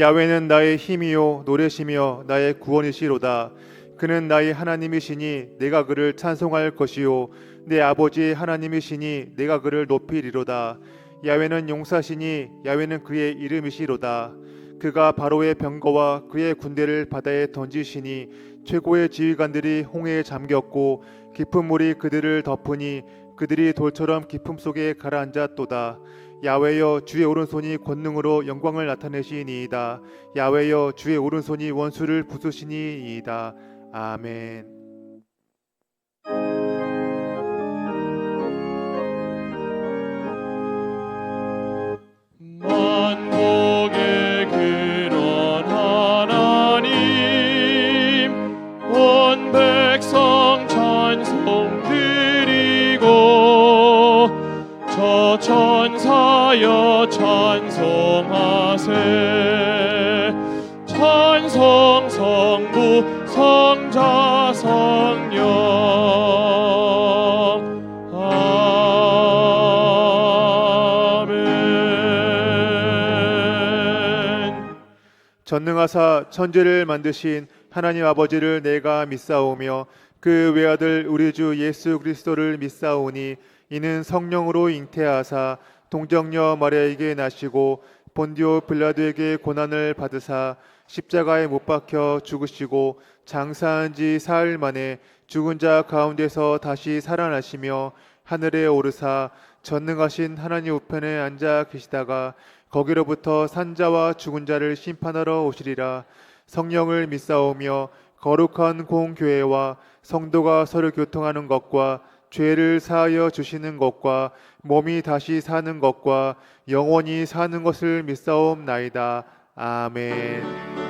야훼는 나의 힘이요 노래시며 나의 구원이시로다. 그는 나의 하나님이시니 내가 그를 찬송할 것이요 내 아버지의 하나님이시니 내가 그를 높이리로다. 야훼는 용사시니 야훼는 그의 이름이시로다. 그가 바로의 병거와 그의 군대를 바다에 던지시니 최고의 지휘관들이 홍해에 잠겼고 깊은 물이 그들을 덮으니 그들이 돌처럼 깊음 속에 가라앉았도다. 야훼여 주의 오른손이 권능으로 영광을 나타내시니이다. 야훼여 주의 오른손이 원수를 부수시니이다. 아멘. 만복의 근원 하나님 온 백성 찬송 드리고 저 천사여 찬송하세. 찬송 성부 성자 성령 아멘. 전능하사 천지를 만드신 하나님 아버지를 내가 믿사오며 그 외아들 우리 주 예수 그리스도를 믿사오니 이는 성령으로 잉태하사 동정녀 마리아에게 나시고 본디오 빌라도에게 고난을 받으사 십자가에 못 박혀 죽으시고 장사한 지 사흘 만에 죽은 자 가운데서 다시 살아나시며 하늘에 오르사 전능하신 하나님 우편에 앉아 계시다가 거기로부터 산자와 죽은 자를 심판하러 오시리라. 성령을 믿사오며 거룩한 공교회와 성도가 서로 교통하는 것과 죄를 사하여 주시는 것과 몸이 다시 사는 것과 영원히 사는 것을 믿사옵나이다. 아멘.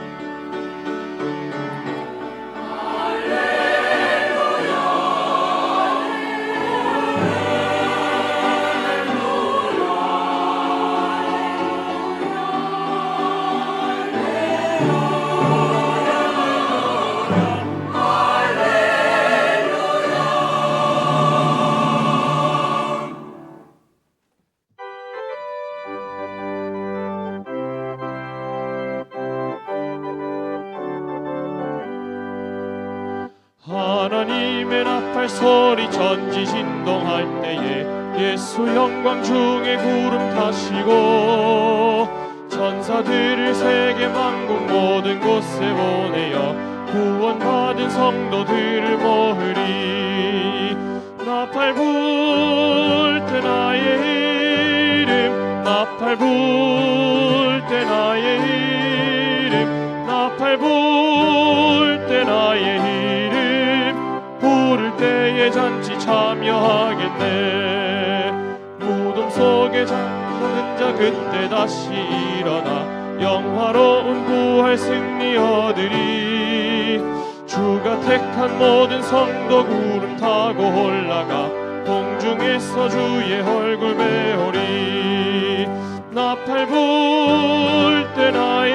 하나님의 나팔 소리 전지 진동할 때에 예수 영광 중에 구름 타시고 천사들을 세계 만국 모든 곳에 보내어 구원받은 성도들을 모으리. 나팔 불 때 나의 이름 나팔 불 때 나의 이름 나팔 불 때 나의 이름 부를 때에 잔치 참여하겠네. 무덤 속에 잠든 자 그때 다시 일어나 영화로운 부활 승리 얻으리. 주가 택한 모든 성도 구름 타고 올라가 공중에서 주의 얼굴 배우리. 나팔 불 때 나의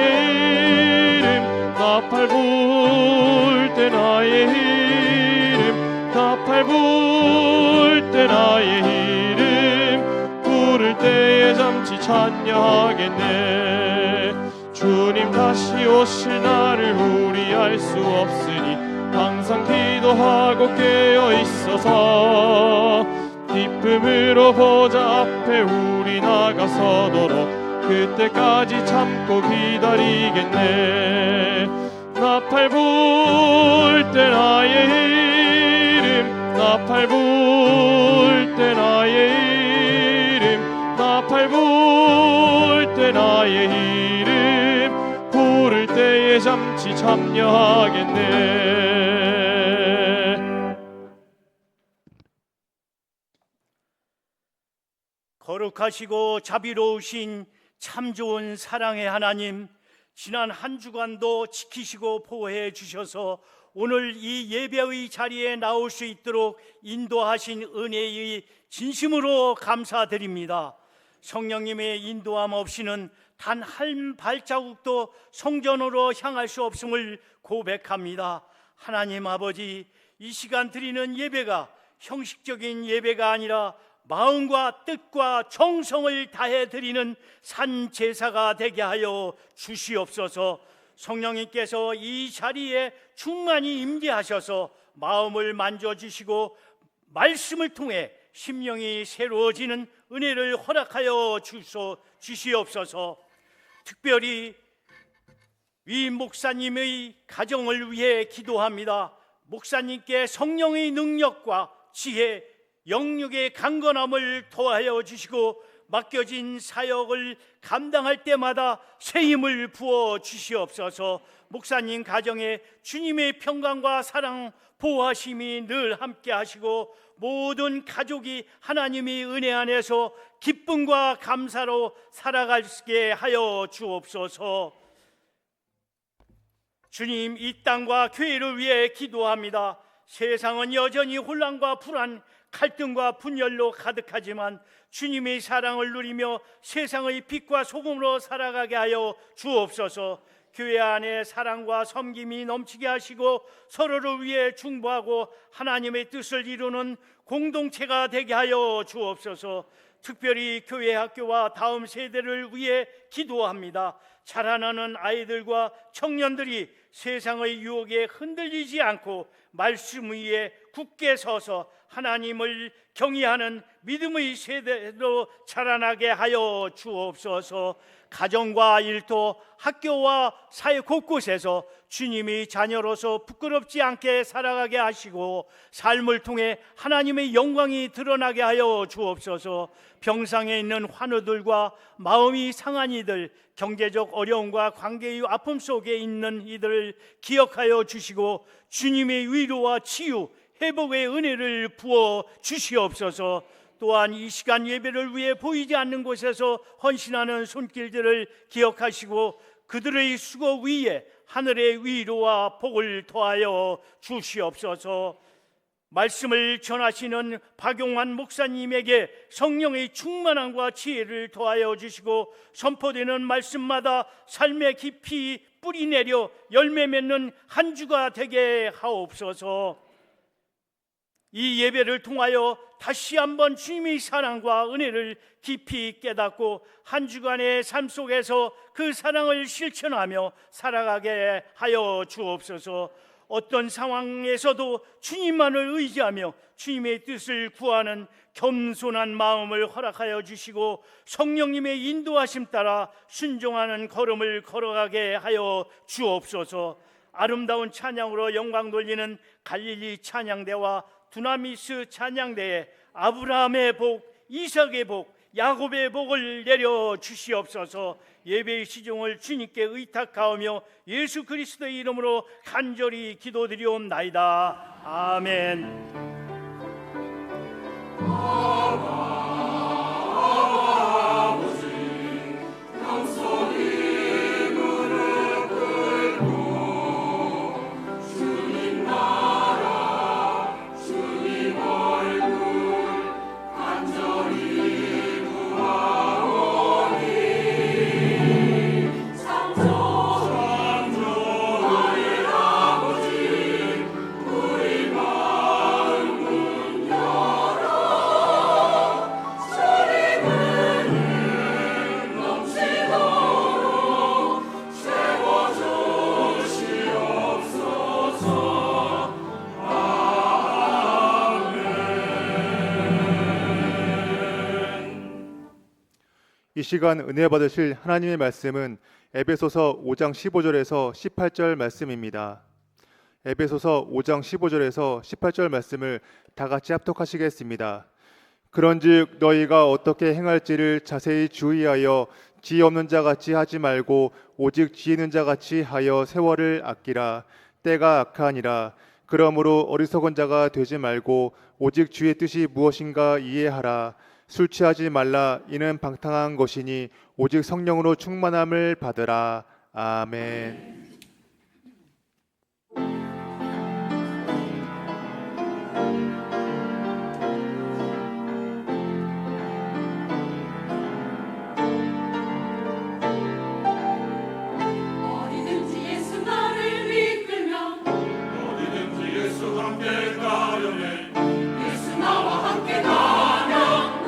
이름 나팔 불 때 나의 이름 나팔 불 때 나의 이름 부를 때에 잠시 찬양하겠네. 주님 다시 오실 날을 우리 알 수 없으니 항상 기도하고 깨어 있어서 기쁨으로 보좌 앞에 우리 나가서도록 그때까지 참고 기다리겠네. 나팔 불 때 나의 이름 나팔 불 때 나의 이름 나팔 불 때 나의 이름 부를 때에 잠시 참여하겠네. 거룩하시고 자비로우신 참 좋은 사랑의 하나님, 지난 한 주간도 지키시고 보호해 주셔서 오늘 이 예배의 자리에 나올 수 있도록 인도하신 은혜의 진심으로 감사드립니다. 성령님의 인도함 없이는 단 한 발자국도 성전으로 향할 수 없음을 고백합니다. 하나님 아버지, 이 시간 드리는 예배가 형식적인 예배가 아니라 마음과 뜻과 정성을 다해 드리는 산 제사가 되게 하여 주시옵소서. 성령님께서 이 자리에 충만히 임재하셔서 마음을 만져주시고 말씀을 통해 심령이 새로워지는 은혜를 허락하여 주시옵소서. 특별히 위 목사님의 가정을 위해 기도합니다. 목사님께 성령의 능력과 지혜, 영육의 강건함을 더하여 주시고 맡겨진 사역을 감당할 때마다 새 힘을 부어 주시옵소서. 목사님 가정에 주님의 평강과 사랑, 보호하심이 늘 함께 하시고 모든 가족이 하나님의 은혜 안에서 기쁨과 감사로 살아가게 하여 주옵소서. 주님, 이 땅과 교회를 위해 기도합니다. 세상은 여전히 혼란과 불안, 갈등과 분열로 가득하지만 주님의 사랑을 누리며 세상의 빛과 소금으로 살아가게 하여 주옵소서. 교회 안에 사랑과 섬김이 넘치게 하시고 서로를 위해 중보하고 하나님의 뜻을 이루는 공동체가 되게 하여 주옵소서. 특별히 교회 학교와 다음 세대를 위해 기도합니다. 자라나는 아이들과 청년들이 세상의 유혹에 흔들리지 않고 말씀 위에 굳게 서서 하나님을 경외하는 믿음의 세대로 자라나게 하여 주옵소서. 가정과 일터, 학교와 사회 곳곳에서 주님의 자녀로서 부끄럽지 않게 살아가게 하시고 삶을 통해 하나님의 영광이 드러나게 하여 주옵소서. 병상에 있는 환우들과 마음이 상한 이들, 경제적 어려움과 관계의 아픔 속에 있는 이들을 기억하여 주시고 주님의 위로와 치유, 회복의 은혜를 부어 주시옵소서. 또한 이 시간 예배를 위해 보이지 않는 곳에서 헌신하는 손길들을 기억하시고 그들의 수고 위에 하늘의 위로와 복을 더하여 주시옵소서. 말씀을 전하시는 박용환 목사님에게 성령의 충만함과 지혜를 더하여 주시고 선포되는 말씀마다 삶에 깊이 뿌리 내려 열매 맺는 한 주가 되게 하옵소서. 이 예배를 통하여 다시 한번 주님의 사랑과 은혜를 깊이 깨닫고 한 주간의 삶 속에서 그 사랑을 실천하며 살아가게 하여 주옵소서. 어떤 상황에서도 주님만을 의지하며 주님의 뜻을 구하는 겸손한 마음을 허락하여 주시고 성령님의 인도하심 따라 순종하는 걸음을 걸어가게 하여 주옵소서. 아름다운 찬양으로 영광 돌리는 갈릴리 찬양대와 두나미스 찬양대에 아브라함의 복, 이삭의 복, 야곱의 복을 내려 주시옵소서. 예배의 시종을 주님께 의탁하오며 예수 그리스도의 이름으로 간절히 기도드리옵나이다. 아멘. 이 시간 은혜 받으실 하나님의 말씀은 에베소서 5장 15절에서 18절 말씀입니다. 에베소서 5장 15절에서 18절 말씀을 다 같이 합독하시겠습니다. 그런즉 너희가 어떻게 행할지를 자세히 주의하여 지혜 없는 자 같이 하지 말고 오직 지혜 있는 자 같이 하여 세월을 아끼라. 때가 악하니라. 그러므로 어리석은 자가 되지 말고 오직 주의 뜻이 무엇인가 이해하라. 술 취하지 말라. 이는 방탕한 것이니 오직 성령으로 충만함을 받으라. 아멘. 어디든지 예수 나를 이끌며 어디든지 예수 함께 가려네 예수 나와 함께 가면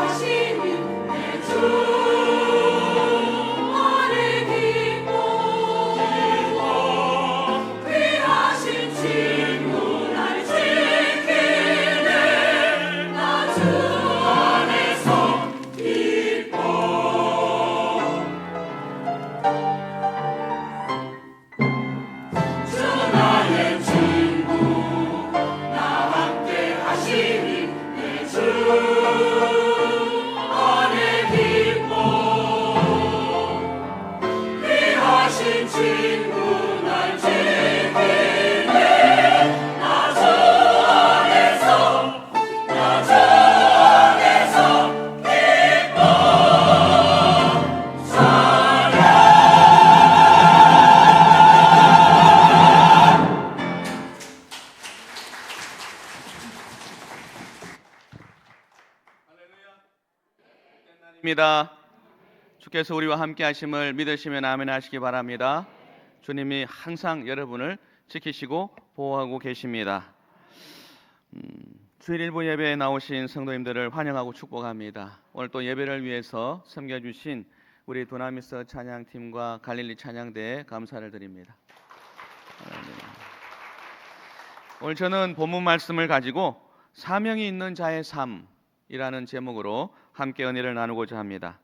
하시는 내주 안에 기뻐 귀하신 친구 날 지키네 나 주 안에서 기뻐 주 나의 친구 나와 함께 하시니 내주 안에 기뻐 귀하신 친구 날 지키네 나 주 안에서 기뻐 입니다. 주께서 우리와 함께 하심을 믿으시면 아멘 하시기 바랍니다. 주님이 항상 여러분을 지키시고 보호하고 계십니다. 주일 일부 예배에 나오신 성도님들을 환영하고 축복합니다. 오늘 또 예배를 위해서 섬겨주신 우리 도나미스 찬양팀과 갈릴리 찬양대에 감사를 드립니다. 오늘 저는 본문 말씀을 가지고 사명이 있는 자의 삶이라는 제목으로 함께 은혜를 나누고자 합니다.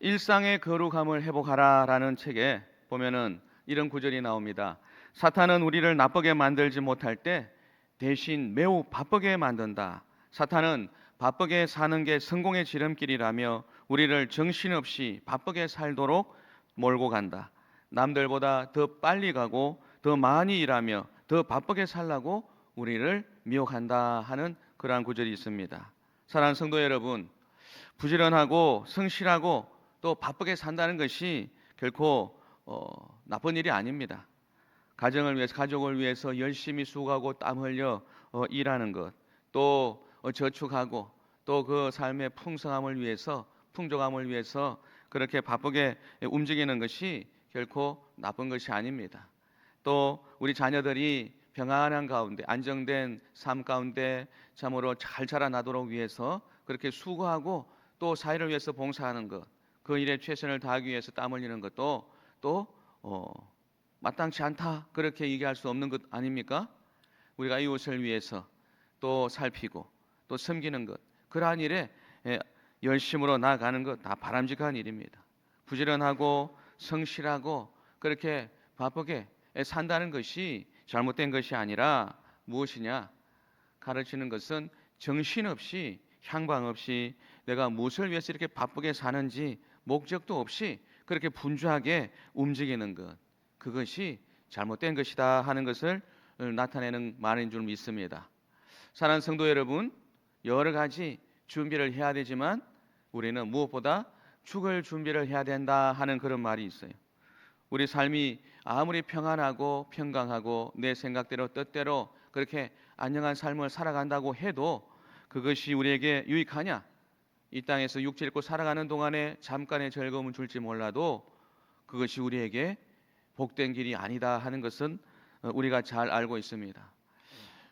일상의 거룩함을 회복하라 라는 책에 보면은 이런 구절이 나옵니다. 사탄은 우리를 나쁘게 만들지 못할 때 대신 매우 바쁘게 만든다. 사탄은 바쁘게 사는 게 성공의 지름길이라며 우리를 정신없이 바쁘게 살도록 몰고 간다. 남들보다 더 빨리 가고 더 많이 일하며 더 바쁘게 살라고 우리를 미혹한다 하는 그러한 구절이 있습니다. 사랑하는 성도 여러분, 부지런하고 성실하고 또 바쁘게 산다는 것이 결코 나쁜 일이 아닙니다. 가정을 위해서, 가족을 위해서 열심히 수고하고 땀 흘려 일하는 것, 또 저축하고 또 그 삶의 풍성함을 위해서, 풍족함을 위해서 그렇게 바쁘게 움직이는 것이 결코 나쁜 것이 아닙니다. 또 우리 자녀들이 평안한 가운데, 안정된 삶 가운데 참으로 잘 자라나도록 위해서 그렇게 수고하고 또 사회를 위해서 봉사하는 것, 그 일에 최선을 다하기 위해서 땀 흘리는 것도 또 마땅치 않다 그렇게 얘기할 수 없는 것 아닙니까? 우리가 이웃을 위해서 또 살피고 또 섬기는 것, 그러한 일에 열심으로 나아가는 것 다 바람직한 일입니다. 부지런하고 성실하고 그렇게 바쁘게 산다는 것이 잘못된 것이 아니라 무엇이냐? 가르치는 것은 정신없이 향방 없이 내가 무엇을 위해서 이렇게 바쁘게 사는지 목적도 없이 그렇게 분주하게 움직이는 것, 그것이 잘못된 것이다 하는 것을 나타내는 말인 줄 믿습니다. 사랑하는 성도 여러분, 여러 가지 준비를 해야 되지만 우리는 무엇보다 죽을 준비를 해야 된다 하는 그런 말이 있어요. 우리 삶이 아무리 평안하고 평강하고 내 생각대로 뜻대로 그렇게 안녕한 삶을 살아간다고 해도 그것이 우리에게 유익하냐? 이 땅에서 육체 입고 살아가는 동안에 잠깐의 즐거움을 줄지 몰라도 그것이 우리에게 복된 길이 아니다 하는 것은 우리가 잘 알고 있습니다.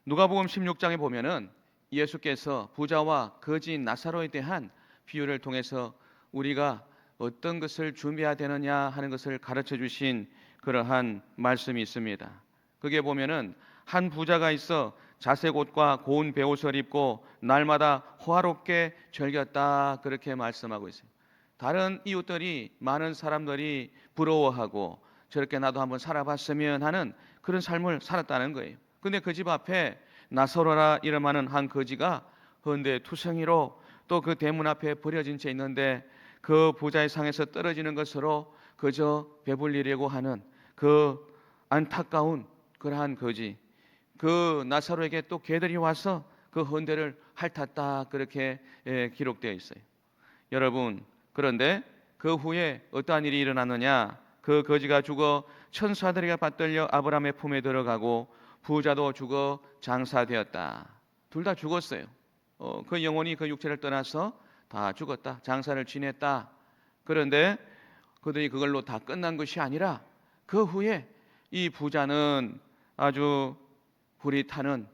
누가복음 16장에 보면은 예수께서 부자와 거지인 나사로에 대한 비유를 통해서 우리가 어떤 것을 준비해야 되느냐 하는 것을 가르쳐 주신 그러한 말씀이 있습니다. 그게 보면은 한 부자가 있어 자색 옷과 고운 베옷을 입고 날마다 호화롭게 즐겼다 그렇게 말씀하고 있어요. 다른 이웃들이, 많은 사람들이 부러워하고 저렇게 나도 한번 살아봤으면 하는 그런 삶을 살았다는 거예요. 근데 그 집 앞에 나사로라 이름하는 한 거지가 헌데 투성이로 또 그 대문 앞에 버려진 채 있는데 그 부자의 상에서 떨어지는 것으로 그저 배불리려고 하는 그 안타까운 그러한 거지, 그 나사로에게 또 개들이 와서 그 헌데를 핥았다 그렇게 기록되어 있어요. 여러분, 그런데 그 후에 어떠한 일이 일어났느냐? 그 거지가 죽어 천사들에게 받들려 아브라함의 품에 들어가고 부자도 죽어 장사되었다. 둘 다 죽었어요. 그 영혼이 그 육체를 떠나서 다 죽었다. 장사를 지냈다. 그런데 그들이 그걸로 다 끝난 것이 아니라 그 후에 이 부자는 아주 불이 타는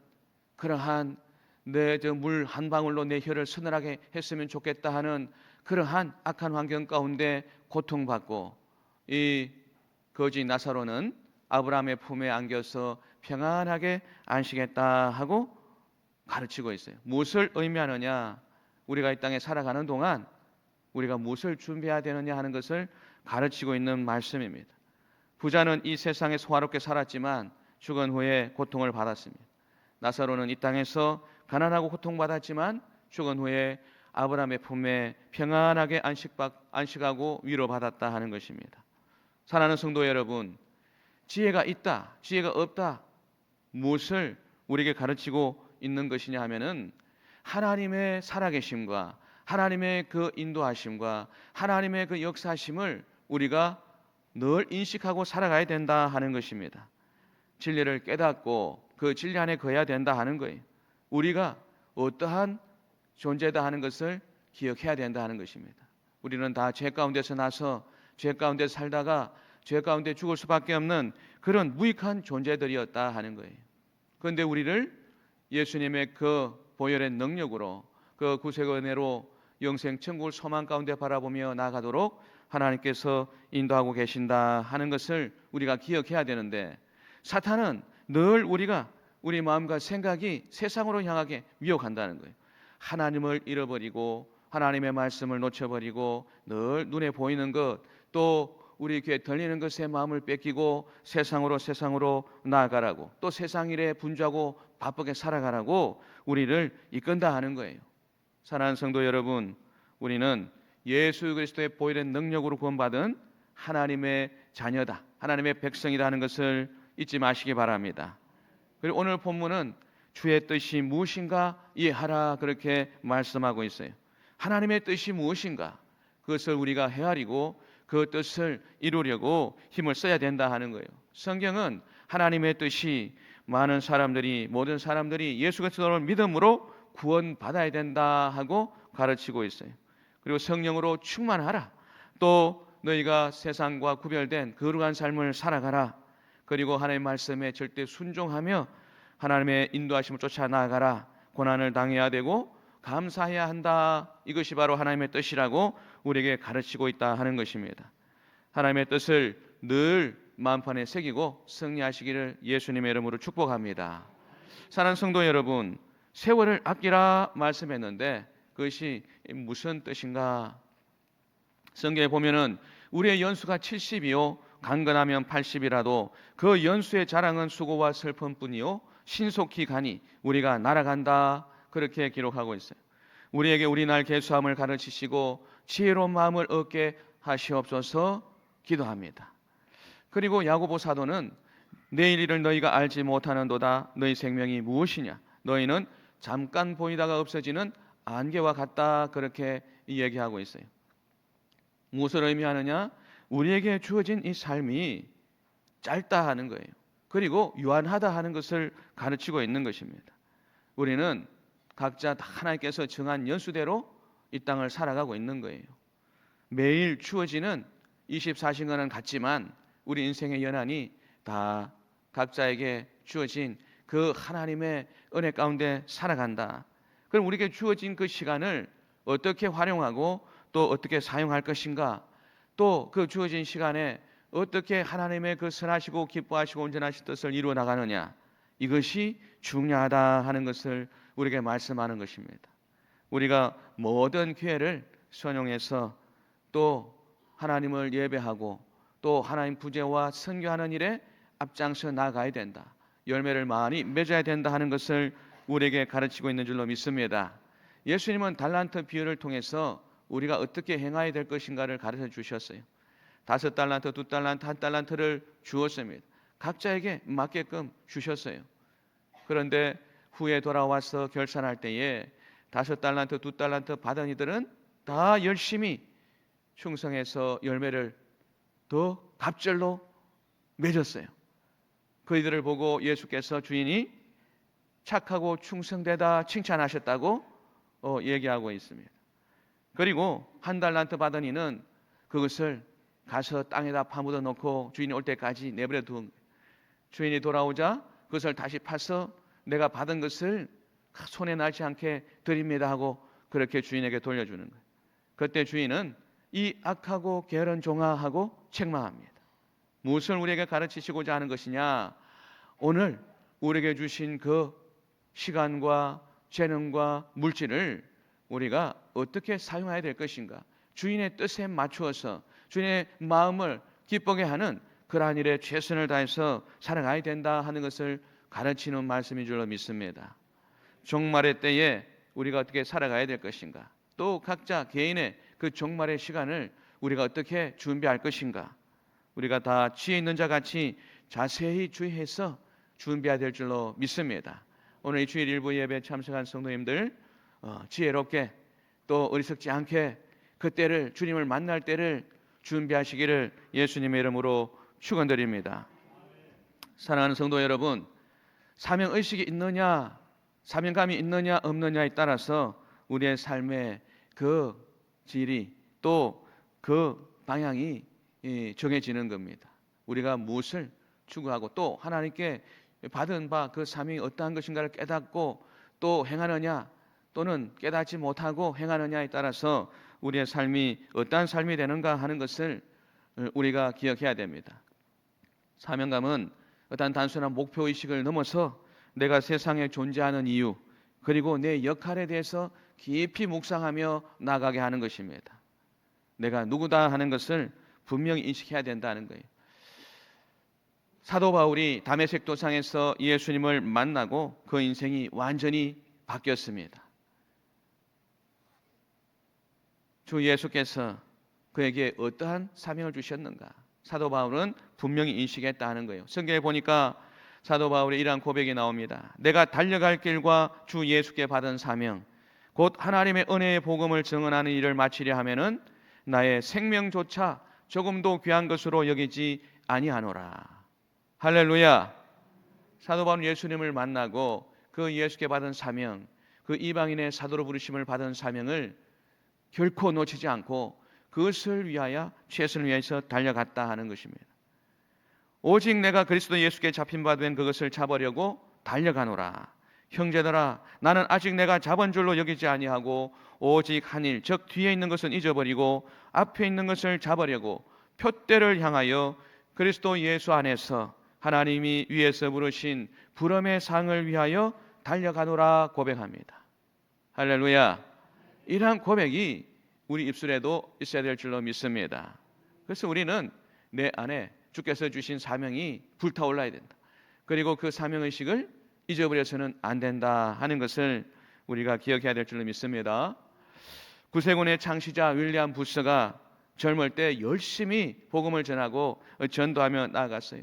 그러한 내 저 물 한 방울로 내 혀를 서늘하게 했으면 좋겠다 하는 그러한 악한 환경 가운데 고통받고 이 거지 나사로는 아브라함의 품에 안겨서 평안하게 안식했다 하고 가르치고 있어요. 무엇을 의미하느냐? 우리가 이 땅에 살아가는 동안 우리가 무엇을 준비해야 되느냐 하는 것을 가르치고 있는 말씀입니다. 부자는 이 세상에 소화롭게 살았지만 죽은 후에 고통을 받았습니다. 나사로는 이 땅에서 가난하고 고통받았지만 죽은 후에 아브라함의 품에 평안하게 안식하고 위로받았다 하는 것입니다. 사랑하는 성도 여러분, 지혜가 있다, 지혜가 없다, 무엇을 우리에게 가르치고 있는 것이냐 하면은 하나님의 살아계심과 하나님의 그 인도하심과 하나님의 그 역사심을 우리가 늘 인식하고 살아가야 된다 하는 것입니다. 진리를 깨닫고 그 진리 안에 거해야 된다 하는 거예요. 우리가 어떠한 존재다 하는 것을 기억해야 된다 하는 것입니다. 우리는 다 죄 가운데서 나서 죄 가운데 살다가 죄 가운데 죽을 수밖에 없는 그런 무익한 존재들이었다 하는 거예요. 그런데 우리를 예수님의 그 보혈의 능력으로 그 구세의 은혜로 영생 천국을 소망 가운데 바라보며 나아가도록 하나님께서 인도하고 계신다 하는 것을 우리가 기억해야 되는데, 사탄은 늘 우리 마음과 생각이 세상으로 향하게 미혹한다는 거예요. 하나님을 잃어버리고 하나님의 말씀을 놓쳐버리고 늘 눈에 보이는 것, 또 우리 귀에 들리는 것에 마음을 뺏기고 세상으로 나아가라고, 또 세상 일에 분주하고 바쁘게 살아가라고 우리를 이끈다 하는 거예요. 사랑하는 성도 여러분, 우리는 예수 그리스도의 보혈의 능력으로 구원받은 하나님의 자녀다, 하나님의 백성이다 하는 것을 잊지 마시기 바랍니다. 그리고 오늘 본문은 주의 뜻이 무엇인가 이해하라 그렇게 말씀하고 있어요. 하나님의 뜻이 무엇인가, 그것을 우리가 헤아리고 그 뜻을 이루려고 힘을 써야 된다 하는 거예요. 성경은 하나님의 뜻이 모든 사람들이 예수 그리스도를 믿음으로 구원받아야 된다 하고 가르치고 있어요. 그리고 성령으로 충만하라, 또 너희가 세상과 구별된 거룩한 삶을 살아가라, 그리고 하나님의 말씀에 절대 순종하며 하나님의 인도하심을 쫓아 나아가라, 고난을 당해야 되고 감사해야 한다, 이것이 바로 하나님의 뜻이라고 우리에게 가르치고 있다 하는 것입니다. 하나님의 뜻을 늘 마음판에 새기고 승리하시기를 예수님의 이름으로 축복합니다. 사랑하는 성도 여러분, 세월을 아끼라 말씀했는데 그것이 무슨 뜻인가? 성경에 보면은 우리의 연수가 70이요 강건하면 80이라도 그 연수의 자랑은 수고와 슬픔뿐이요 신속히 가니 우리가 날아간다, 그렇게 기록하고 있어요. 우리에게 우리 날 계수함을 가르치시고 지혜로운 마음을 얻게 하시옵소서 기도합니다. 그리고 야고보 사도는 내일 일을 너희가 알지 못하는도다. 너희 생명이 무엇이냐? 너희는 잠깐 보이다가 없어지는 안개와 같다, 그렇게 얘기하고 있어요. 무엇을 의미하느냐? 우리에게 주어진 이 삶이 짧다 하는 거예요. 그리고 유한하다 하는 것을 가르치고 있는 것입니다. 우리는 각자 다 하나님께서 정한 연수대로 이 땅을 살아가고 있는 거예요. 매일 주어지는 24시간은 같지만 우리 인생의 연한이 다 각자에게 주어진 그 하나님의 은혜 가운데 살아간다. 그럼 우리에게 주어진 그 시간을 어떻게 활용하고 또 어떻게 사용할 것인가, 또 그 주어진 시간에 어떻게 하나님의 그 선하시고 기뻐하시고 온전하신 뜻을 이루어 나가느냐, 이것이 중요하다 하는 것을 우리에게 말씀하는 것입니다. 우리가 모든 기회를 선용해서 또 하나님을 예배하고 또 하나님 부재와 선교하는 일에 앞장서 나가야 된다, 열매를 많이 맺어야 된다 하는 것을 우리에게 가르치고 있는 줄로 믿습니다. 예수님은 달란트 비유를 통해서 우리가 어떻게 행해야 될 것인가를 가르쳐 주셨어요. 5달란트, 2달란트, 1달란트를 주었습니다. 각자에게 맞게끔 주셨어요. 그런데 후에 돌아와서 결산할 때에 5달란트, 2달란트 받은 이들은 다 열심히 충성해서 열매를 더 갑절로 맺었어요. 그 이들을 보고 예수께서 주인이 착하고 충성되다 칭찬하셨다고 얘기하고 있습니다. 그리고 1달란트 받은 이는 그것을 가서 땅에다 파묻어 놓고 주인이 올 때까지 내버려 두은 거예요. 주인이 돌아오자 그것을 다시 파서 내가 받은 것을 손에 나지 않게 드립니다 하고 그렇게 주인에게 돌려주는 거예요. 그때 주인은 이 악하고 게으른 종아 하고 책망합니다. 무엇을 우리에게 가르치시고자 하는 것이냐? 오늘 우리에게 주신 그 시간과 재능과 물질을 우리가 어떻게 사용해야 될 것인가? 주인의 뜻에 맞추어서 주인의 마음을 기쁘게 하는 그러한 일에 최선을 다해서 살아가야 된다 하는 것을 가르치는 말씀인 줄로 믿습니다. 종말의 때에 우리가 어떻게 살아가야 될 것인가? 또 각자 개인의 그 종말의 시간을 우리가 어떻게 준비할 것인가? 우리가 다 지혜 있는 자 같이 자세히 주의해서 준비해야 될 줄로 믿습니다. 오늘 이 주일 일부 예배에 참석한 성도님들 지혜롭게 또 어리석지 않게 그 때를 주님을 만날 때를 준비하시기를 예수님의 이름으로 축원드립니다. 사랑하는 성도 여러분, 사명의식이 있느냐 사명감이 있느냐 없느냐에 따라서 우리의 삶의 그 질이 또 그 방향이 정해지는 겁니다. 우리가 무엇을 추구하고 또 하나님께 받은 바 그 사명이 어떠한 것인가를 깨닫고 또 행하느냐 또는 깨닫지 못하고 행하느냐에 따라서 우리의 삶이 어떠한 삶이 되는가 하는 것을 우리가 기억해야 됩니다. 사명감은 어떤 단순한 목표의식을 넘어서 내가 세상에 존재하는 이유 그리고 내 역할에 대해서 깊이 묵상하며 나가게 하는 것입니다. 내가 누구다 하는 것을 분명히 인식해야 된다는 거예요. 사도 바울이 다메섹 도상에서 예수님을 만나고 그 인생이 완전히 바뀌었습니다. 주 예수께서 그에게 어떠한 사명을 주셨는가? 사도 바울은 분명히 인식했다는 거예요. 성경에 보니까 사도 바울의 이러한 고백이 나옵니다. 내가 달려갈 길과 주 예수께 받은 사명 곧 하나님의 은혜의 복음을 증언하는 일을 마치려 하면은 나의 생명조차 조금도 귀한 것으로 여기지 아니하노라. 할렐루야. 사도 바울은 예수님을 만나고 그 예수께 받은 사명, 그 이방인의 사도로 부르심을 받은 사명을 결코 놓치지 않고 그것을 위하여 최선을 위해서 달려갔다 하는 것입니다. 오직 내가 그리스도 예수께 잡힌 바 된 그것을 잡으려고 달려가노라. 형제들아, 나는 아직 내가 잡은 줄로 여기지 아니하고 오직 한 일, 즉 뒤에 있는 것은 잊어버리고 앞에 있는 것을 잡으려고 표대를 향하여 그리스도 예수 안에서 하나님이 위에서 부르신 부름의 상을 위하여 달려가노라 고백합니다. 할렐루야. 이러한 고백이 우리 입술에도 있어야 될 줄로 믿습니다. 그래서 우리는 내 안에 주께서 주신 사명이 불타올라야 된다. 그리고 그 사명의식을 잊어버려서는 안 된다 하는 것을 우리가 기억해야 될 줄로 믿습니다. 구세군의 창시자 윌리엄 부스가 젊을 때 열심히 복음을 전하고 전도하며 나아갔어요.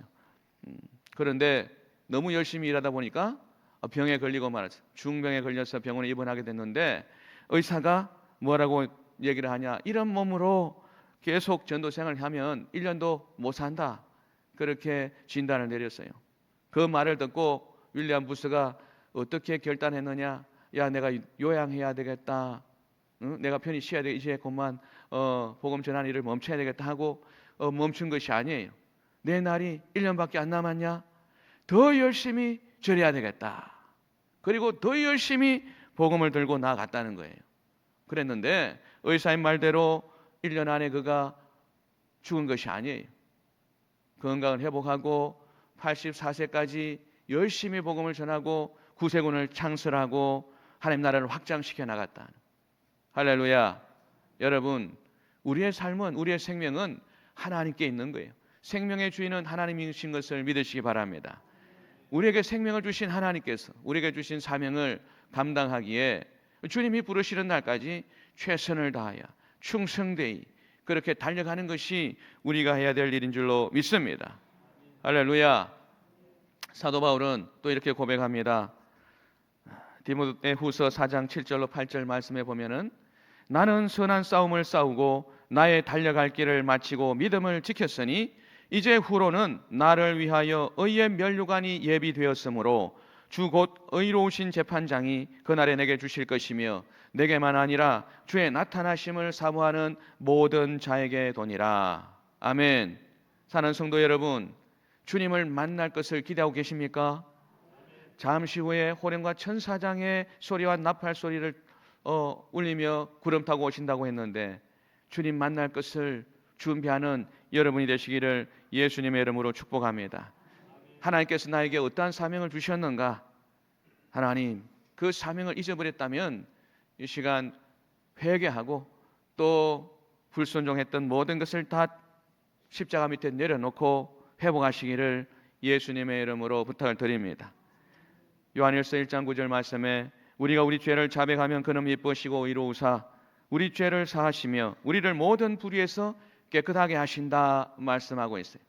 그런데 너무 열심히 일하다 보니까 병에 걸리고 말았어요. 중병에 걸려서 병원에 입원하게 됐는데 의사가 뭐라고 얘기를 하냐? 이런 몸으로 계속 전도 생활을 하면 1년도 못 산다. 그렇게 진단을 내렸어요. 그 말을 듣고 윌리엄 부스가 어떻게 결단했느냐? 야, 내가 요양해야 되겠다. 내가 편히 쉬어야 돼. 이제 그만 복음 전하는 일을 멈춰야 되겠다 하고 멈춘 것이 아니에요. 내 날이 1년밖에 안 남았냐? 더 열심히 절해야 되겠다. 그리고 더 열심히 복음을 들고 나아갔다는 거예요. 그랬는데 의사의 말대로 1년 안에 그가 죽은 것이 아니에요. 건강을 회복하고 84세까지 열심히 복음을 전하고 구세군을 창설하고 하나님 나라를 확장시켜 나갔다. 할렐루야. 여러분, 우리의 삶은 우리의 생명은 하나님께 있는 거예요. 생명의 주인은 하나님이신 것을 믿으시기 바랍니다. 우리에게 생명을 주신 하나님께서 우리에게 주신 사명을 감당하기에 주님이 부르시는 날까지 최선을 다하여 충성되이 그렇게 달려가는 것이 우리가 해야 될 일인 줄로 믿습니다. 할렐루야. 사도 바울은 또 이렇게 고백합니다. 디모데후서 4장 7절로 8절 말씀에 보면은 나는 선한 싸움을 싸우고 나의 달려갈 길을 마치고 믿음을 지켰으니 이제 후로는 나를 위하여 의의 면류관이 예비되었으므로 주 곧 의로우신 재판장이 그날에 내게 주실 것이며 내게만 아니라 주의 나타나심을 사모하는 모든 자에게 도니라. 아멘. 사는 성도 여러분, 주님을 만날 것을 기대하고 계십니까? 잠시 후에 호령과 천사장의 소리와 나팔 소리를 울리며 구름 타고 오신다고 했는데 주님 만날 것을 준비하는 여러분이 되시기를 예수님의 이름으로 축복합니다. 하나님께서 나에게 어떠한 사명을 주셨는가? 하나님, 그 사명을 잊어버렸다면 이 시간 회개하고 또 불순종했던 모든 것을 다 십자가 밑에 내려놓고 회복하시기를 예수님의 이름으로 부탁을 드립니다. 요한일서 1장 9절 말씀에 우리가 우리 죄를 자백하면 그는 미쁘시고 이로우사 우리 죄를 사하시며 우리를 모든 불의에서 깨끗하게 하신다 말씀하고 있어요.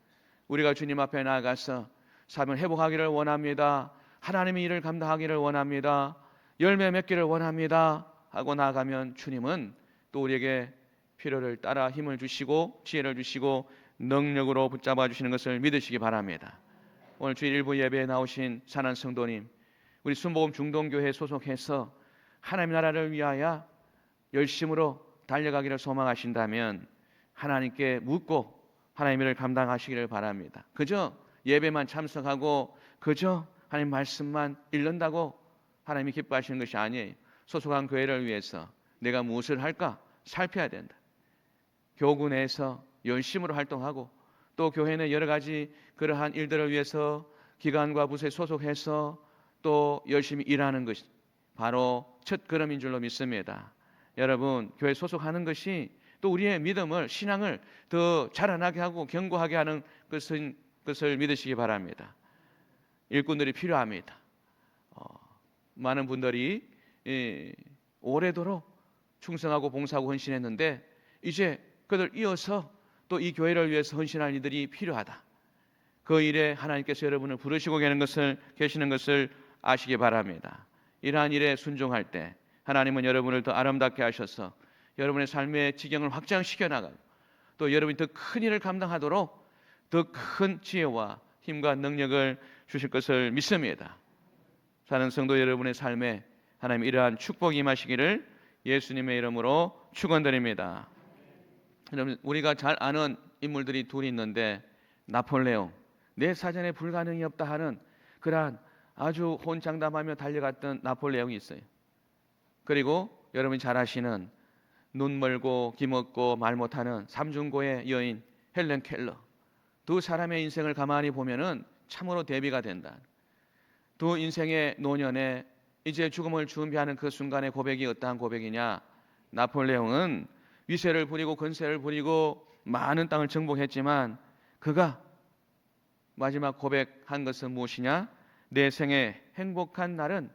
우리가 주님 앞에 나아가서 삶을 회복하기를 원합니다. 하나님의 일을 감당하기를 원합니다. 열매 맺기를 원합니다 하고 나아가면 주님은 또 우리에게 필요를 따라 힘을 주시고 지혜를 주시고 능력으로 붙잡아 주시는 것을 믿으시기 바랍니다. 오늘 주일 일부 예배에 나오신 사랑하는 성도님, 우리 순복음 중동교회에 소속해서 하나님 나라를 위하여 열심으로 달려가기를 소망하신다면 하나님께 묻고 하나님의 일을 감당하시기를 바랍니다. 그저 예배만 참석하고 그저 하나님 말씀만 읽는다고 하나님이 기뻐하시는 것이 아니에요. 소속한 교회를 위해서 내가 무엇을 할까 살펴야 된다. 교구 내에서 열심으로 활동하고 또 교회 내 여러 가지 그러한 일들을 위해서 기관과 부서에 소속해서 또 열심히 일하는 것이 바로 첫 걸음인 줄로 믿습니다. 여러분, 교회 소속하는 것이 또 우리의 믿음을 신앙을 더 자라나게 하고 견고하게 하는 것을 믿으시기 바랍니다. 일꾼들이 필요합니다. 많은 분들이 오래도록 충성하고 봉사하고 헌신했는데 이제 그들 이어서 또 이 교회를 위해서 헌신할 이들이 필요하다. 그 일에 하나님께서 여러분을 부르시고 계시는 것을 아시기 바랍니다. 이러한 일에 순종할 때 하나님은 여러분을 더 아름답게 하셔서 여러분의 삶의 지경을 확장시켜 나가고 또 여러분이 더 큰 일을 감당하도록 더 큰 지혜와 힘과 능력을 주실 것을 믿습니다. 사는 성도 여러분의 삶에 하나님 이러한 축복이 임하시기를 예수님의 이름으로 축원드립니다. 여러분, 우리가 잘 아는 인물들이 둘이 있는데 나폴레옹, 내 사전에 불가능이 없다 하는 그러한 아주 혼장담하며 달려갔던 나폴레옹이 있어요. 그리고 여러분이 잘 아시는 눈 멀고 귀 먹고 말 못하는 삼중고의 여인 헬렌 켈러, 두 사람의 인생을 가만히 보면은 참으로 대비가 된다. 두 인생의 노년에 이제 죽음을 준비하는 그 순간의 고백이 어떠한 고백이냐? 나폴레옹은 위세를 부리고 권세를 부리고 많은 땅을 정복했지만 그가 마지막 고백한 것은 무엇이냐? 내 생에 행복한 날은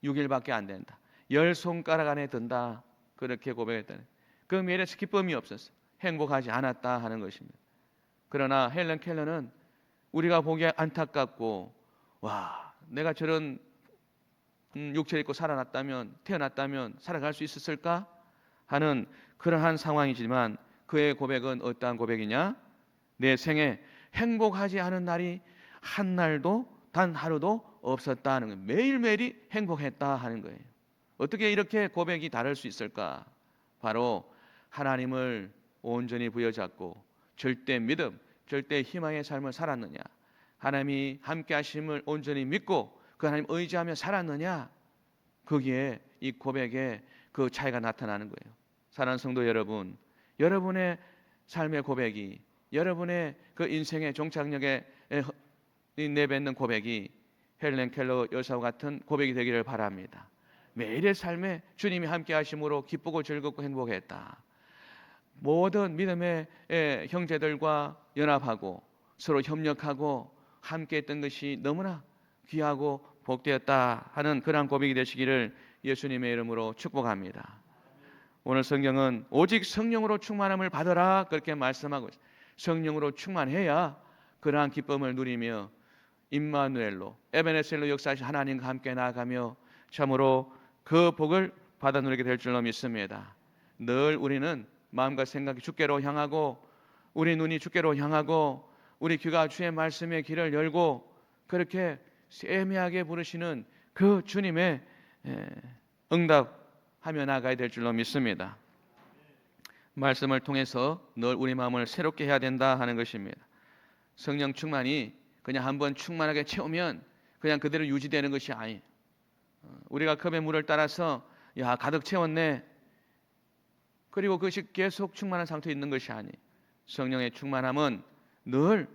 6일밖에 안 된다. 10손가락 안에 든다. 그렇게 고백했다. 그 미래에서 기쁨이 없었어. 행복하지 않았다 하는 것입니다. 그러나 헬렌 켈러는 우리가 보기에 안타깝고 와, 내가 저런 육체를 입고 태어났다면 살아갈 수 있었을까 하는 그러한 상황이지만 그의 고백은 어떠한 고백이냐? 내 생에 행복하지 않은 날이 한 날도 단 하루도 없었다 하는 거예요. 매일매일이 행복했다 하는 거예요. 어떻게 이렇게 고백이 다를 수 있을까? 바로 하나님을 온전히 부여잡고 절대 믿음, 절대 희망의 삶을 살았느냐? 하나님이 함께 하심을 온전히 믿고 그 하나님 의지하며 살았느냐? 거기에 이 고백에 그 차이가 나타나는 거예요. 사랑하는 성도 여러분, 여러분의 삶의 고백이, 여러분의 그 인생의 종착역에 내뱉는 고백이 헬렌 켈러 여사와 같은 고백이 되기를 바랍니다. 매일의 삶에 주님이 함께 하심으로 기쁘고 즐겁고 행복했다. 모든 믿음의 형제들과 연합하고 서로 협력하고 함께 했던 것이 너무나 귀하고 복되었다 하는 그러한 고백이 되시기를 예수님의 이름으로 축복합니다. 오늘 성경은 오직 성령으로 충만함을 받으라 그렇게 말씀하고 있습니다. 성령으로 충만해야 그러한 기쁨을 누리며 임마누엘로 에베네셀로 역사하신 하나님과 함께 나아가며 참으로 그 복을 받아 누리게 될 줄로 믿습니다. 늘 우리는 마음과 생각이 주께로 향하고 우리 눈이 주께로 향하고 우리 귀가 주의 말씀의 길을 열고 그렇게 세미하게 부르시는 그 주님의 응답하며 나가야 될 줄로 믿습니다. 말씀을 통해서 늘 우리 마음을 새롭게 해야 된다 하는 것입니다. 성령 충만이 그냥 한번 충만하게 채우면 그냥 그대로 유지되는 것이 아니. 우리가 컵에 물을 따라서 야 가득 채웠네. 그리고 그것이 계속 충만한 상태에 있는 것이 아니. 성령의 충만함은 늘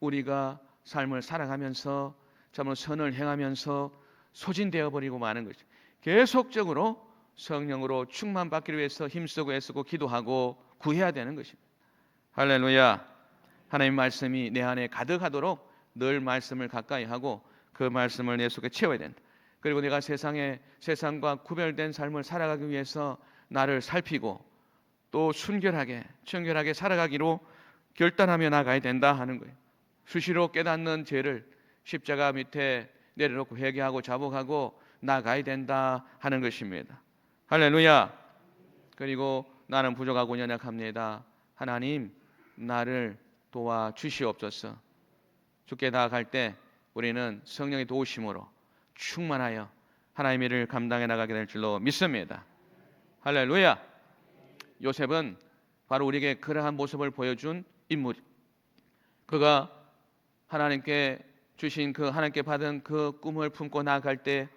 우리가 삶을 살아가면서 참으로 선을 행하면서 소진되어 버리고 마는 것이. 계속적으로 성령으로 충만받기 위해서 힘쓰고 애쓰고 기도하고 구해야 되는 것입니다. 할렐루야. 하나님 말씀이 내 안에 가득하도록 늘 말씀을 가까이 하고 그 말씀을 내 속에 채워야 된다. 그리고 내가 세상과 구별된 삶을 살아가기 위해서 나를 살피고 또 순결하게 청결하게 살아가기로 결단하며 나가야 된다 하는 거예요. 수시로 깨닫는 죄를 십자가 밑에 내려놓고 회개하고 자복하고 나가야 된다 하는 것입니다. 할렐루야. 그리고 나는 부족하고 연약합니다. 하나님 나를 도와주시옵소서. 주께 나아갈 때 우리는 성령의 도우심으로 충만하여 하나님의 일을 감당해 나가게 될 줄로 믿습니다. 할렐루야. 요셉은 바로 우리에게 그러한 모습을 보여준 인물. 그가 하나님께 주신 그 하나님께 받은 그 꿈을 품고 나아갈 때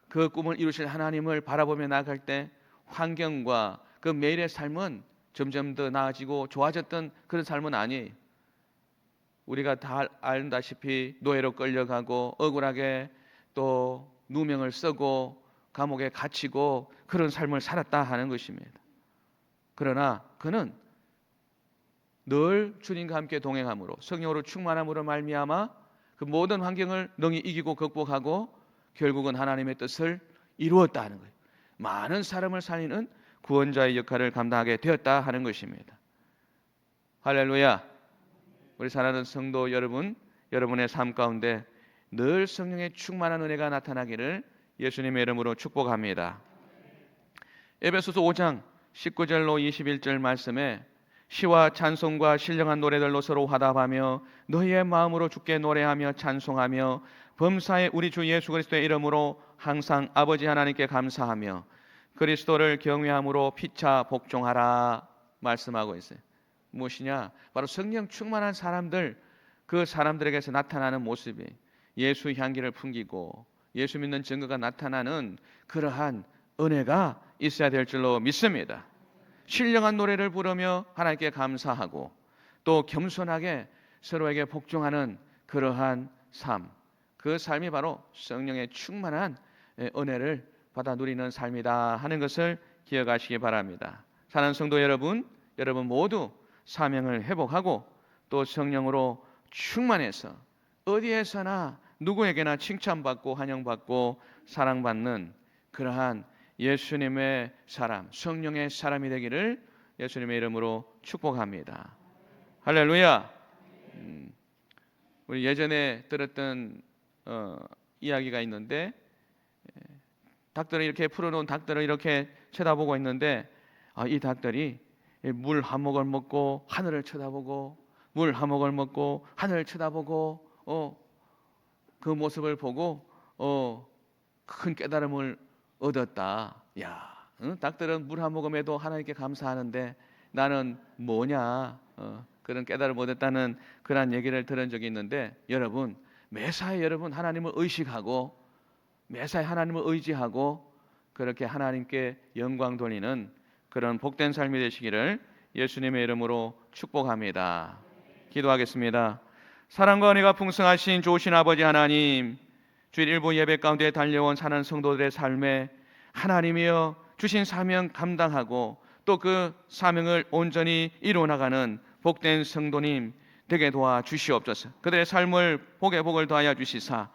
그 꿈을 이루실 하나님을 바라보며 나아갈 때 환경과 그 매일의 삶은 점점 더 나아지고 좋아졌던 그런 삶은 아니에요. 우리가 다 알다시피 노예로 끌려가고 억울하게 또 누명을 쓰고 감옥에 갇히고 그런 삶을 살았다 하는 것입니다. 그러나 그는 늘 주님과 함께 동행함으로 성령으로 충만함으로 말미암아 그 모든 환경을 능히 이기고 극복하고 결국은 하나님의 뜻을 이루었다 하는 거예요. 많은 사람을 살리는 구원자의 역할을 감당하게 되었다 하는 것입니다. 할렐루야. 우리 사랑하는 성도 여러분, 여러분의 삶 가운데 늘 성령의 충만한 은혜가 나타나기를 예수님의 이름으로 축복합니다. 에베소서 5장 19절로 21절 말씀에 시와 찬송과 신령한 노래들로 서로 화답하며 너희의 마음으로 주께 노래하며 찬송하며 범사에 우리 주 예수 그리스도의 이름으로 항상 아버지 하나님께 감사하며 그리스도를 경외함으로 피차 복종하라 말씀하고 있어요. 무엇이냐? 바로 성령 충만한 사람들, 그 사람들에게서 나타나는 모습이 예수 향기를 풍기고 예수 믿는 증거가 나타나는 그러한 은혜가 있어야 될 줄로 믿습니다. 신령한 노래를 부르며 하나님께 감사하고 또 겸손하게 서로에게 복종하는 그러한 삶, 그 삶이 바로 성령의 충만한 은혜를 받아 누리는 삶이다 하는 것을 기억하시기 바랍니다. 사랑하는 성도 여러분, 여러분 모두 사명을 회복하고 또 성령으로 충만해서 어디에서나 누구에게나 칭찬받고 환영받고 사랑받는 그러한 예수님의 사람, 성령의 사람이 되기를 예수님의 이름으로 축복합니다. 할렐루야. 우리 예전에 들었던 이야기가 있는데 닭들을 이렇게 풀어놓은 닭들을 이렇게 쳐다보고 있는데 이 닭들이 물 한 모금 먹고 하늘을 쳐다보고 물 한 모금 먹고 하늘을 쳐다보고 그 모습을 보고 큰 깨달음을 얻었다. 야, 닭들은 물 한 모금에도 하나님께 감사하는데 나는 뭐냐? 그런 깨달음을 얻었다는 그런 얘기를 들은 적이 있는데 여러분 매사에 여러분 하나님을 의식하고 매사에 하나님을 의지하고 그렇게 하나님께 영광 돌리는 그런 복된 삶이 되시기를 예수님의 이름으로 축복합니다. 기도하겠습니다. 사랑과 은혜가 풍성하신 좋으신 아버지 하나님, 주일 일부 예배 가운데 달려온 사는 성도들의 삶에 하나님이여 주신 사명 감당하고 또 그 사명을 온전히 이루어나가는 복된 성도님 되게 도와주시옵소서. 그들의 삶을 복에 복을 더하여 주시사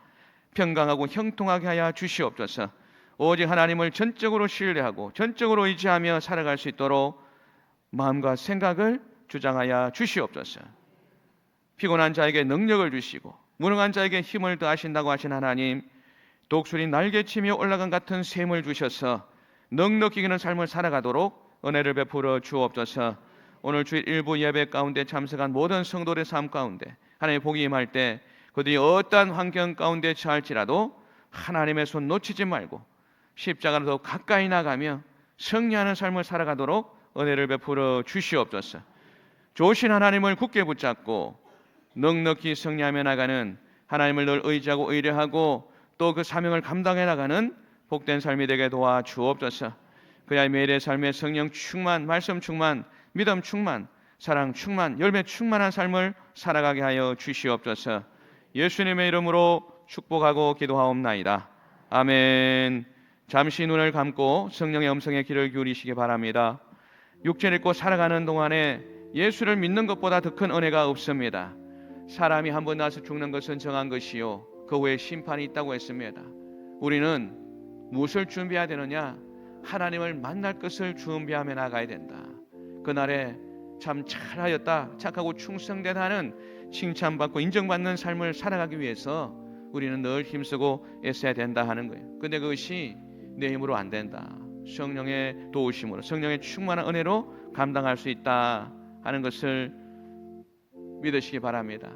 평강하고 형통하게 하여 주시옵소서. 오직 하나님을 전적으로 신뢰하고 전적으로 의지하며 살아갈 수 있도록 마음과 생각을 주장하여 주시옵소서. 피곤한 자에게 능력을 주시고 무능한 자에게 힘을 더하신다고 하신 하나님, 독수리 날개치며 올라간 같은 셈을 주셔서 넉넉히 이기는 삶을 살아가도록 은혜를 베풀어 주옵소서. 오늘 주일 일부 예배 가운데 참석한 모든 성도들의 삶 가운데 하나님의 복이 임할 때 그들이 어떠한 환경 가운데 처할지라도 하나님의 손 놓치지 말고 십자가로 더 가까이 나가며 승리하는 삶을 살아가도록 은혜를 베풀어 주시옵소서. 좋으신 하나님을 굳게 붙잡고 넉넉히 승리하며 나가는 하나님을 늘 의지하고 의뢰하고 또 그 사명을 감당해 나가는 복된 삶이 되게 도와 주옵소서. 그야 매일의 삶에 성령 충만, 말씀 충만, 믿음 충만, 사랑 충만, 열매 충만한 삶을 살아가게 하여 주시옵소서. 예수님의 이름으로 축복하고 기도하옵나이다. 아멘. 잠시 눈을 감고 성령의 음성에 귀를 기울이시기 바랍니다. 육체를 입고 살아가는 동안에 예수를 믿는 것보다 더 큰 은혜가 없습니다. 사람이 한 번 나서 죽는 것은 정한 것이요 그 후에 심판이 있다고 했습니다. 우리는 무엇을 준비해야 되느냐? 하나님을 만날 것을 준비하며 나가야 된다. 그날에 참 잘하였다, 착하고 충성되다 하는 칭찬받고 인정받는 삶을 살아가기 위해서 우리는 늘 힘쓰고 애써야 된다 하는 거예요. 근데 그것이 내 힘으로 안 된다. 성령의 도우심으로, 성령의 충만한 은혜로 감당할 수 있다 하는 것을 믿으시기 바랍니다.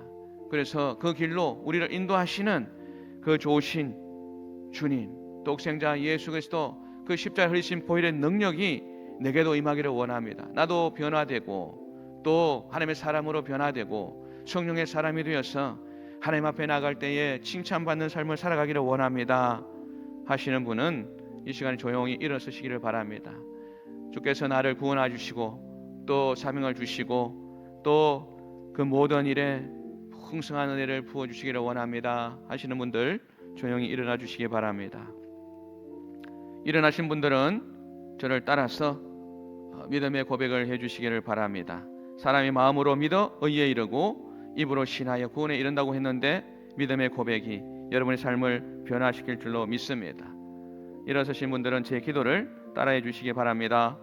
그래서 그 길로 우리를 인도하시는 그 좋으신 주님, 독생자 예수 그리스도 그 십자가 흘리신 보혈의 능력이 내게도 임하기를 원합니다. 나도 변화되고 또 하나님의 사람으로 변화되고 성령의 사람이 되어서 하나님 앞에 나갈 때에 칭찬받는 삶을 살아가기를 원합니다 하시는 분은 이 시간에 조용히 일어서시기를 바랍니다. 주께서 나를 구원해 주시고 또 사명을 주시고 또 그 모든 일에 풍성한 은혜를 부어주시기를 원합니다 하시는 분들 조용히 일어나 주시기 바랍니다. 일어나신 분들은 저를 따라서 믿음의 고백을 해주시기를 바랍니다. 사람이 마음으로 믿어 의에 이르고 입으로 신하여 구원에 이른다고 했는데 믿음의 고백이 여러분의 삶을 변화시킬 줄로 믿습니다. 일어서신 분들은 제 기도를 따라해 주시기 바랍니다.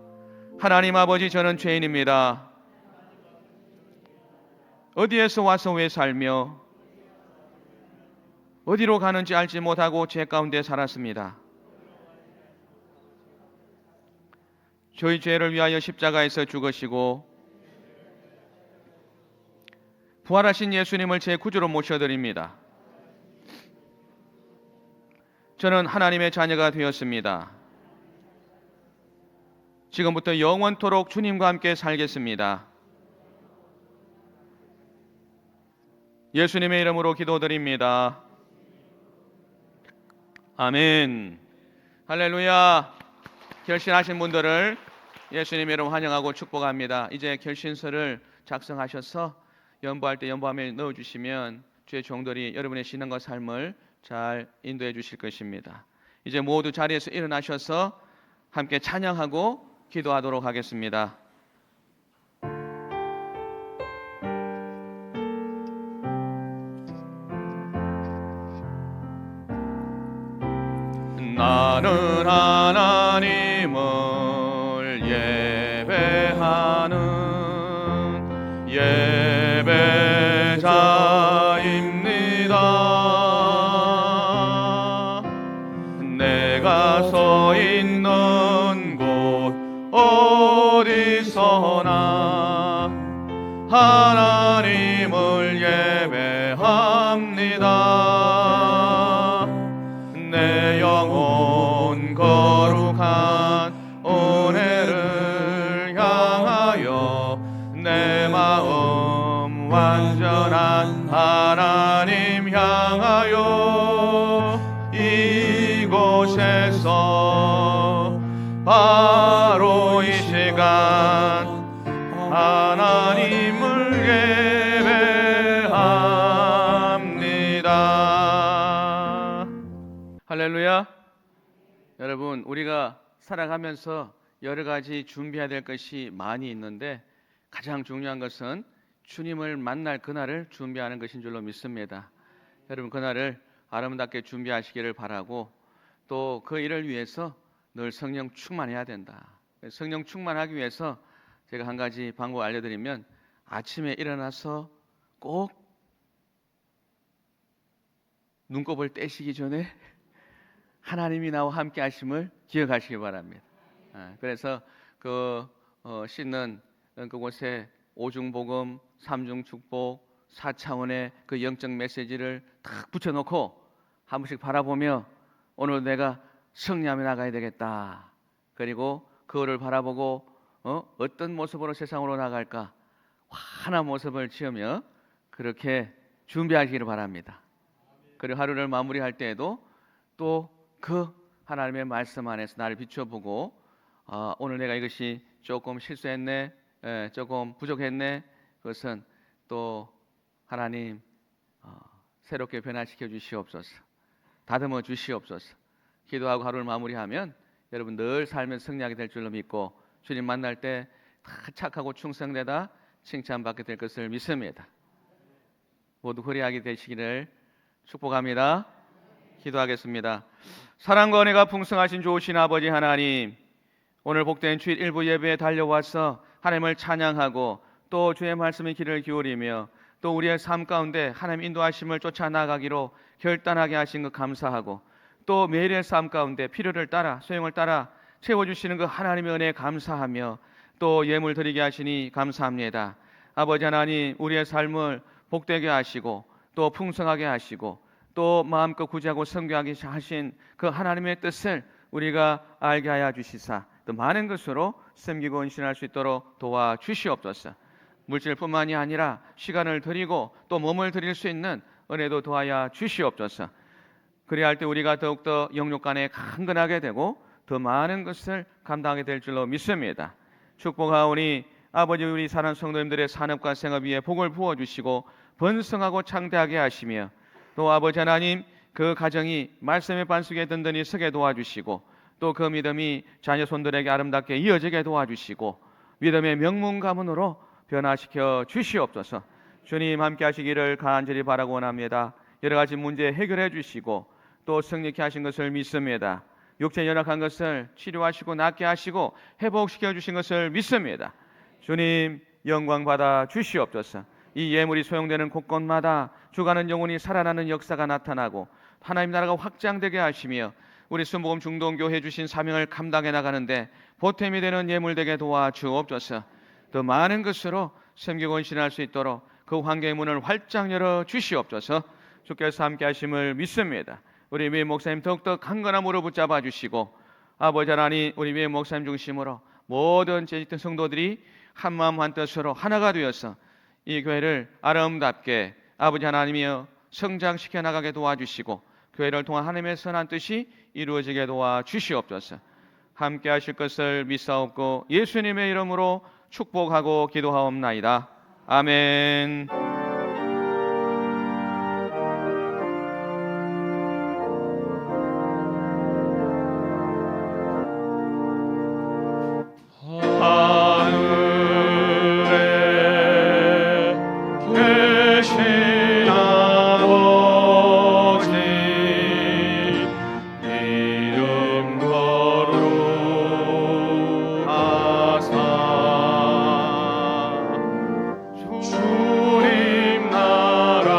하나님 아버지, 저는 죄인입니다. 어디에서 와서 왜 살며 어디로 가는지 알지 못하고 죄 가운데 살았습니다. 저희 죄를 위하여 십자가에서 죽으시고 부활하신 예수님을 제 구주로 모셔드립니다. 저는 하나님의 자녀가 되었습니다. 지금부터 영원토록 주님과 함께 살겠습니다. 예수님의 이름으로 기도드립니다. 아멘. 할렐루야. 결신하신 분들을 예수님의 이름 환영하고 축복합니다. 이제 결신서를 작성하셔서 연보할 때 연보함에 넣어주시면 주의 종들이 여러분의 신앙과 삶을 잘 인도해 주실 것입니다. 이제 모두 자리에서 일어나셔서 함께 찬양하고 기도하도록 하겠습니다. 나는 하나님을 예배하는 예배자입니다. 내가 서 있는 곳 어디서나 하나님을 예배합니다. 내 영혼 거룩한 은혜를 향하여 내 마음 완전한 하나님 향하여 이곳에서 바로 이 시간 하나님을 예배합니다. 할렐루야. 여러분, 우리가 살아가면서 여러 가지 준비해야 될 것이 많이 있는데 가장 중요한 것은 주님을 만날 그날을 준비하는 것인 줄로 믿습니다. 여러분, 그날을 아름답게 준비하시기를 바라고 또 그 일을 위해서 늘 성령 충만해야 된다. 성령 충만하기 위해서 제가 한 가지 방법 알려드리면 아침에 일어나서 꼭 눈곱을 떼시기 전에 하나님이 나와 함께 하심을 기억하시기 바랍니다. 그래서 씻는 그곳에 오중복음, 삼중축복, 4차원의 그 영적 메시지를 탁 붙여놓고 한 번씩 바라보며 오늘 내가 승리하며 나가야 되겠다. 그리고 그거를 바라보고 어떤 모습으로 세상으로 나갈까 환한 모습을 지으며 그렇게 준비하시기를 바랍니다. 그리고 하루를 마무리할 때에도 또 그 하나님의 말씀 안에서 나를 비춰보고 오늘 내가 이것이 조금 실수했네, 조금 부족했네, 그것은 또 하나님 새롭게 변화시켜 주시옵소서, 다듬어 주시옵소서. 기도하고 하루를 마무리하면 여러분 늘 삶에서 승리하게 될 줄로 믿고 주님 만날 때 다 착하고 충성되다 칭찬받게 될 것을 믿습니다. 모두 그리하게 되시기를 축복합니다. 기도하겠습니다. 사랑과 은혜가 풍성하신 좋으신 아버지 하나님, 오늘 복된 주일 일부 예배에 달려와서 하나님을 찬양하고 또 주의 말씀에 귀를 기울이며 또 우리의 삶 가운데 하나님 인도하심을 쫓아 나가기로 결단하게 하신 것 감사하고 또 매일의 삶 가운데 필요를 따라 소용을 따라 채워주시는 그 하나님의 은혜에 감사하며 또 예물 드리게 하시니 감사합니다. 아버지 하나님, 우리의 삶을 복되게 하시고 또 풍성하게 하시고 또 마음껏 구제하고 성교하게 하신 그 하나님의 뜻을 우리가 알게 하여 주시사 또 많은 것으로 섬기고 헌신할 수 있도록 도와주시옵소서. 물질뿐만이 아니라 시간을 드리고 또 몸을 드릴 수 있는 은혜도 도와야 주시옵소서. 그래야 할 때 우리가 더욱더 영육 간에 강건하게 되고 더 많은 것을 감당하게 될 줄로 믿습니다. 축복하오니 아버지, 우리 사랑하는 성도님들의 산업과 생업 위에 복을 부어주시고 번성하고 창대하게 하시며 또 아버지 하나님, 그 가정이 말씀의 반석에 든든히 서게 도와주시고 또 그 믿음이 자녀 손들에게 아름답게 이어지게 도와주시고 믿음의 명문 가문으로 변화시켜 주시옵소서. 주님 함께 하시기를 간절히 바라고 원합니다. 여러 가지 문제 해결해 주시고 또 승리케 하신 것을 믿습니다. 육체 연약한 것을 치료하시고 낫게 하시고 회복시켜 주신 것을 믿습니다. 주님 영광 받아 주시옵소서. 이 예물이 소용되는 곳곳마다 주가는 영혼이 살아나는 역사가 나타나고 하나님 나라가 확장되게 하시며 우리 순복음 중동교회 주신 사명을 감당해 나가는데 보탬이 되는 예물 되게 도와주옵소서. 더 많은 것으로 섬기고 헌신할 수 있도록 그 환경의 문을 활짝 열어 주시옵소서. 주께서 함께 하심을 믿습니다. 우리 미 목사님 더욱더 강건함으로 붙잡아 주시고 아버지 하나님, 우리 미 목사님 중심으로 모든 재직된 성도들이 한마음 한뜻으로 하나가 되어서 이 교회를 아름답게 아버지 하나님이여 성장시켜 나가게 도와주시고 교회를 통한 하나님의 선한 뜻이 이루어지게 도와주시옵소서. 함께 하실 것을 믿사옵고 예수님의 이름으로 축복하고 기도하옵나이다. 아멘. 하늘에 계신 아버지, 이름 거룩하사 주님 나라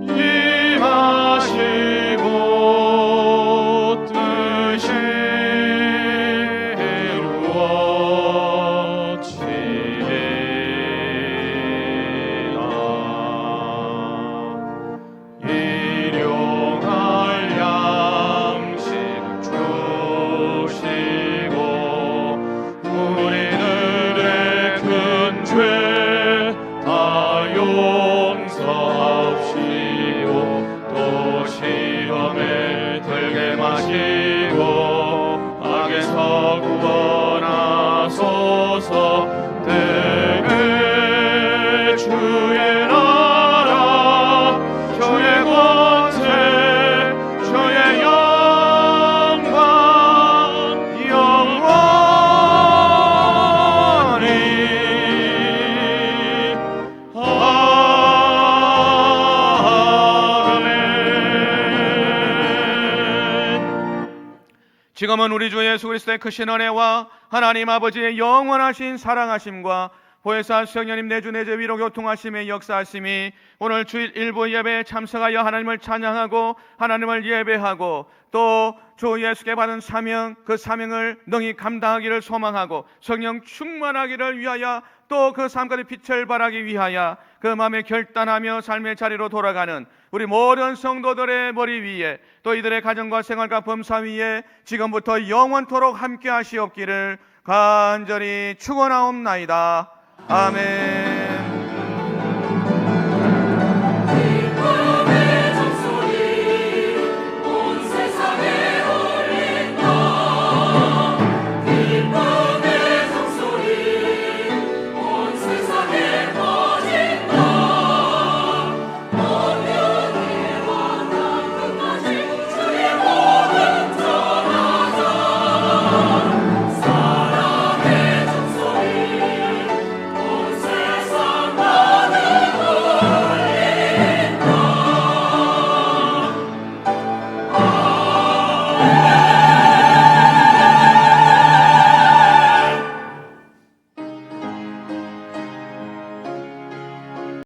임하시고 뜻이 일용할 양식 주시고 우리들의 큰 죄 다 용서하시고 또 시험에 들게 마시고 악에서 구원하소서. 때에 주의 나라 주의 권세 주의 영광 영원히 아멘. 지금은 우리 주 예수 그리스도의 크신 은혜와 하나님 아버지의 영원하신 사랑하심과 보혜사 성령님 내주 내제 위로 교통하심의 역사하심이 오늘 주일 일부 예배에 참석하여 하나님을 찬양하고 하나님을 예배하고 또 주 예수께 받은 사명, 그 사명을 능히 감당하기를 소망하고 성령 충만하기를 위하여 또 그 삶까지 빛을 발하기 위하여 그 마음에 결단하며 삶의 자리로 돌아가는 우리 모든 성도들의 머리 위에 또 이들의 가정과 생활과 범사 위에 지금부터 영원토록 함께 하시옵기를 간절히 축원하옵나이다. 아멘.